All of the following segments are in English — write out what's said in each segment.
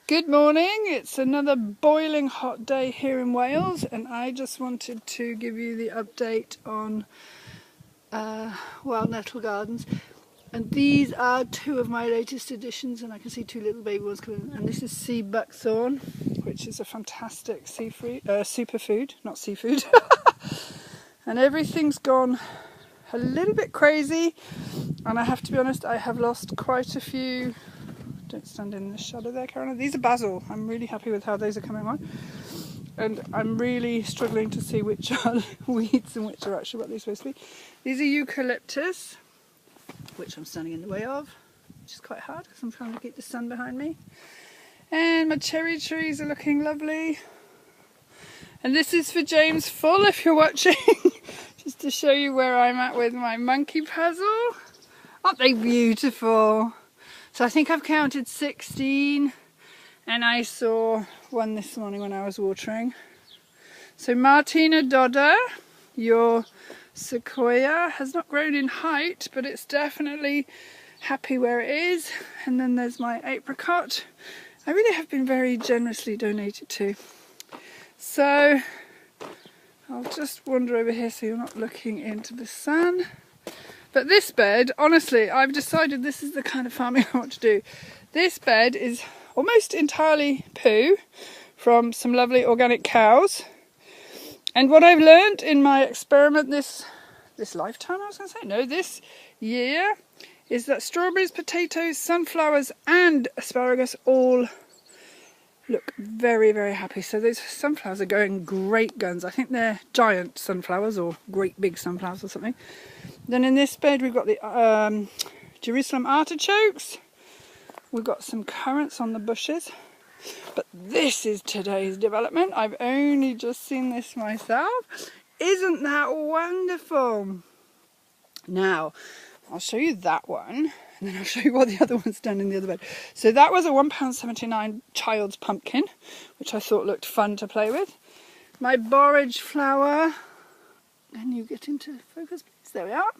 Good morning. It's another boiling hot day here in Wales, and I just wanted to give you the update on wild nettle gardens. And these are two of my latest additions, and I can see two little baby ones coming. And this is sea buckthorn, which is a fantastic superfood, not seafood. And everything's gone a little bit crazy, and I have to be honest, I have lost quite a few. Don't stand in the shadow there, Karen. These are basil. I'm really happy with how those are coming on. And I'm really struggling to see which are weeds and which are actually what they're supposed to be. These are eucalyptus, which I'm standing in the way of, which is quite hard because I'm trying to keep the sun behind me. And my cherry trees are looking lovely. And this is for James Full, if you're watching, just to show you where I'm at with my monkey puzzle. Aren't they beautiful? So I think I've counted 16, and I saw one this morning when I was watering. So Martina Dodder, your sequoia, has not grown in height, but it's definitely happy where it is. And then there's my apricot. I really have been very generously donated to. So I'll just wander over here so you're not looking into the sun. But this bed, honestly, I've decided this is the kind of farming I want to do. This bed is almost entirely poo from some lovely organic cows. And what I've learned in my experiment this lifetime, I was going to say, no, this year, is that strawberries, potatoes, sunflowers and asparagus all look very, very happy. So those sunflowers are going great guns. I think they're giant sunflowers or great big sunflowers or something. Then in this bed we've got the Jerusalem artichokes. We've got some currants on the bushes. But this is today's development. I've only just seen this myself. Isn't that wonderful? Now, I'll show you that one, and then I'll show you what the other one's done in the other bed. So that was a £1.79 child's pumpkin, which I thought looked fun to play with. My borage flower. Can you get into focus, please? There we are.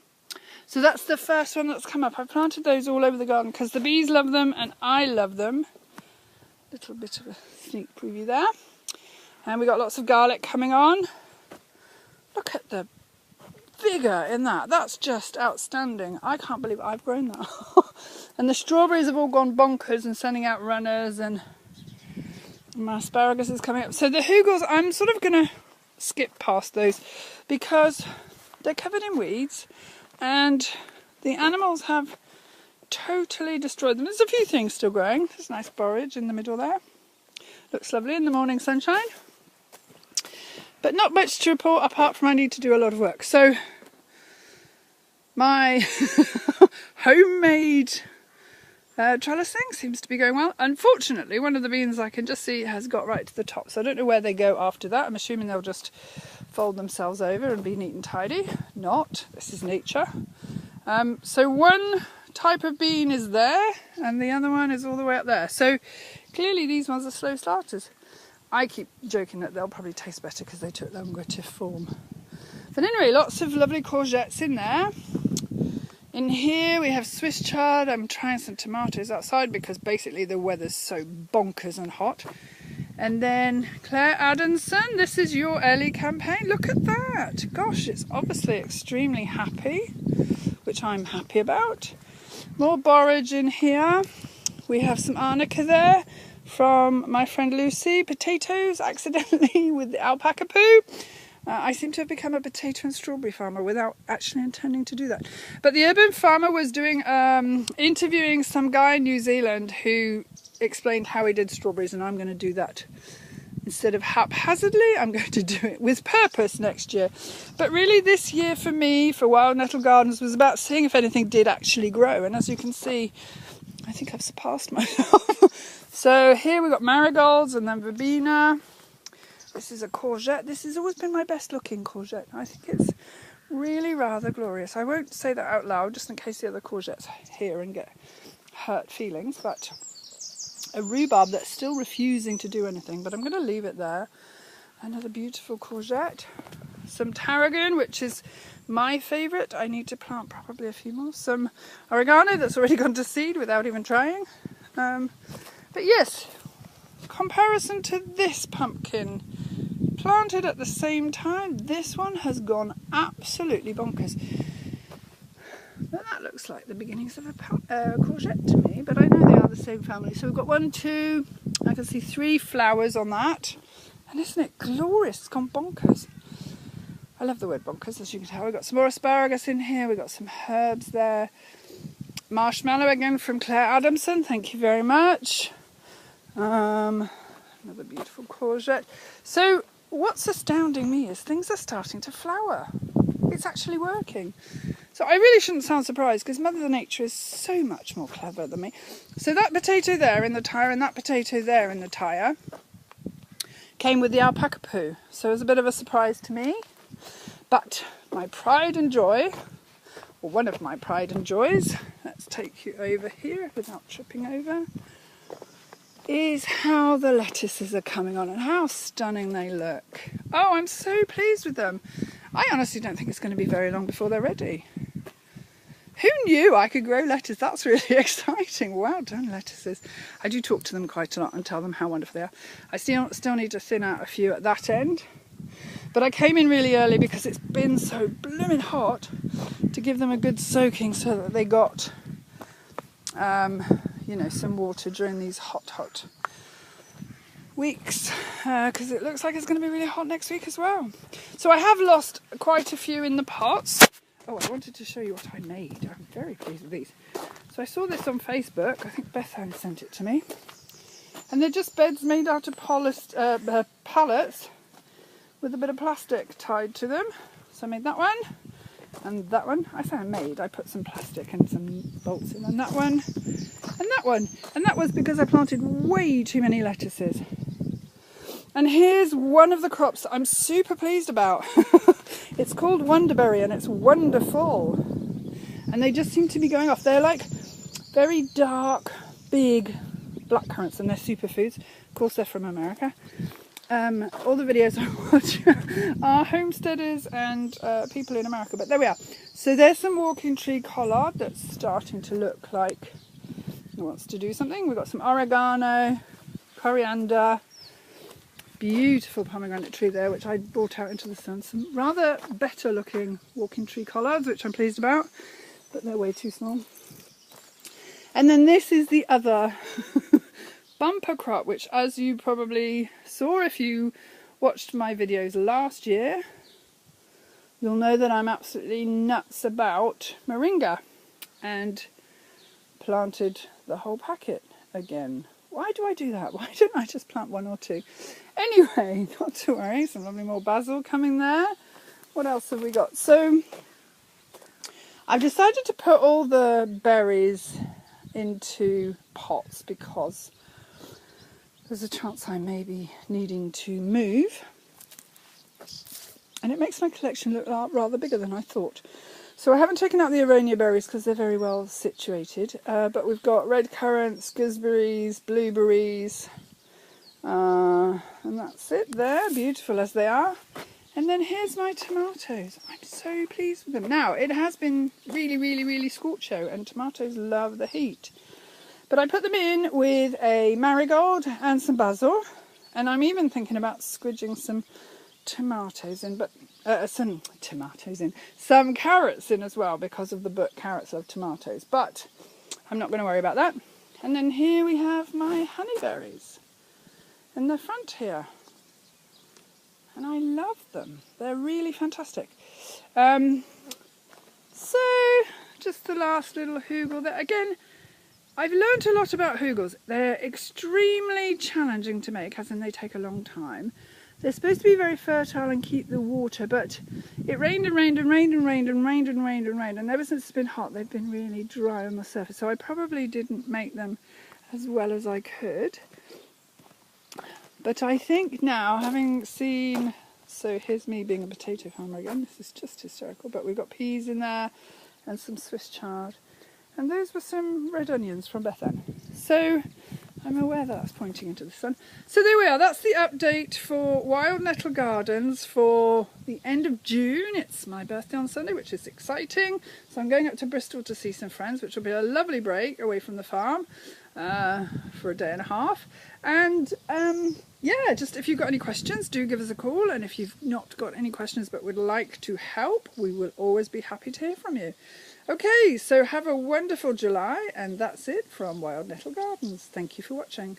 So that's the first one that's come up. I've planted those all over the garden because the bees love them and I love them. Little bit of a sneak preview there. And we got lots of garlic coming on. Look at the vigour in that. That's just outstanding. I can't believe I've grown that. And the strawberries have all gone bonkers and sending out runners, and my asparagus is coming up. So the hugels, I'm sort of going to skip past those because they're covered in weeds and the animals have totally destroyed them. There's a few things still growing. There's nice borage in the middle there. Looks lovely in the morning sunshine. But not much to report apart from I need to do a lot of work. So my homemade trellising seems to be going well. Unfortunately, one of the beans I can just see has got right to the top. So I don't know where they go after that. I'm assuming they'll just fold themselves over and be neat and tidy. Not. This is nature. So one type of bean is there and the other one is all the way up there. So clearly these ones are slow starters. I keep joking that they'll probably taste better because they took longer to form. But anyway, lots of lovely courgettes in there. In here we have Swiss chard. I'm trying some tomatoes outside because basically the weather's so bonkers and hot. And then Claire Adamson, this is your Ellie campaign. Look at that. Gosh, it's obviously extremely happy, which I'm happy about. More borage in here. We have some arnica there from my friend Lucy. Potatoes, accidentally, with the alpaca poo. I seem to have become a potato and strawberry farmer without actually intending to do that. But the urban farmer was doing interviewing some guy in New Zealand who explained how he did strawberries, and I'm going to do that. Instead of haphazardly, I'm going to do it with purpose next year. But really this year for me, for Wild Nettle Gardens, was about seeing if anything did actually grow. And as you can see, I think I've surpassed myself. So here we've got marigolds and then verbena. This is a courgette. This has always been my best looking courgette. I think it's really rather glorious. I won't say that out loud just in case the other courgettes hear and get hurt feelings, but a rhubarb that's still refusing to do anything, but I'm going to leave it there. Another beautiful courgette. Some tarragon, which is my favourite. I need to plant probably a few more. Some oregano that's already gone to seed without even trying. But yes, comparison to this pumpkin, planted at the same time, this one has gone absolutely bonkers. But that looks like the beginnings of a courgette to me, but I know they are the same family. So we've got 1, 2, I can see 3 flowers on that. And isn't it glorious? It's gone bonkers. I love the word bonkers, as you can tell. We've got some more asparagus in here. We've got some herbs there. Marshmallow again from Claire Adamson. Thank you very much. Another beautiful courgette. So what's astounding me is things are starting to flower. It's actually working. So I really shouldn't sound surprised because Mother Nature is so much more clever than me. So that potato there in the tyre and that potato there in the tyre came with the alpaca poo. So it was a bit of a surprise to me. But my pride and joy, or one of my pride and joys, let's take you over here without tripping over, is how the lettuces are coming on and how stunning they look. Oh, I'm so pleased with them. I honestly don't think it's going to be very long before they're ready. Who knew I could grow lettuce? That's really exciting. Well done, lettuces. I do talk to them quite a lot and tell them how wonderful they are. I still need to thin out a few at that end. But I came in really early because it's been so blooming hot to give them a good soaking so that they got, you know, some water during these hot weeks. Because it looks like it's going to be really hot next week as well. So I have lost quite a few in the pots. Oh, I wanted to show you what I made. I'm very pleased with these. So I saw this on Facebook. I think Beth Ann sent it to me. And they're just beds made out of polished pallets with a bit of plastic tied to them. So I made that one and that one. I say I made, I put some plastic and some bolts in, and that one and that one. And that was because I planted way too many lettuces. And here's one of the crops that I'm super pleased about. It's called Wonderberry and it's wonderful. And they just seem to be going off. They're like very dark, big black currants and they're superfoods. Of course they're from America. All the videos I watch are homesteaders and people in America, but there we are. So there's some walking tree collard that's starting to look like it wants to do something. We've got some oregano, coriander, beautiful pomegranate tree there, which I brought out into the sun. Some rather better looking walking tree collards, which I'm pleased about, but they're way too small. And then this is the other bumper crop, which, as you probably saw if you watched my videos last year, you'll know that I'm absolutely nuts about moringa and planted the whole packet again. Why do I do that? Why don't I just plant 1 or 2? Anyway, not to worry, some lovely more basil coming there. What else have we got? So I've decided to put all the berries into pots because there's a chance I may be needing to move, and it makes my collection look rather bigger than I thought. So I haven't taken out the aronia berries because they're very well situated, but we've got red currants, gooseberries, blueberries, and that's it there, beautiful as they are. And then here's my tomatoes. I'm so pleased with them. Now, it has been really scorcho, and tomatoes love the heat. But I put them in with a marigold and some basil, and I'm even thinking about squidging some tomatoes in, but some carrots in as well, because of the book Carrots Love Tomatoes. But I'm not going to worry about that. And then here we have my honeyberries in the front here, and I love them. They're really fantastic. So just the last little hugel there. Again, I've learnt a lot about hugels. They're extremely challenging to make, as in they take a long time. They're supposed to be very fertile and keep the water, but it rained and rained and rained and rained and rained and rained and rained, and ever since it's been hot they've been really dry on the surface, so I probably didn't make them as well as I could. But I think now, having seen, so here's me being a potato farmer again, this is just hysterical, but we've got peas in there and some Swiss chard. And those were some red onions from Beth Ann. So I'm aware that that's pointing into the sun. So there we are. That's the update for Wild Nettle Gardens for the end of June. It's my birthday on Sunday, which is exciting. So I'm going up to Bristol to see some friends, which will be a lovely break away from the farm. for a day and a half. And yeah, just if you've got any questions, do give us a call. And if you've not got any questions but would like to help, we will always be happy to hear from you. Okay, so have a wonderful July, and that's it from Wild Nettle Gardens. Thank you for watching.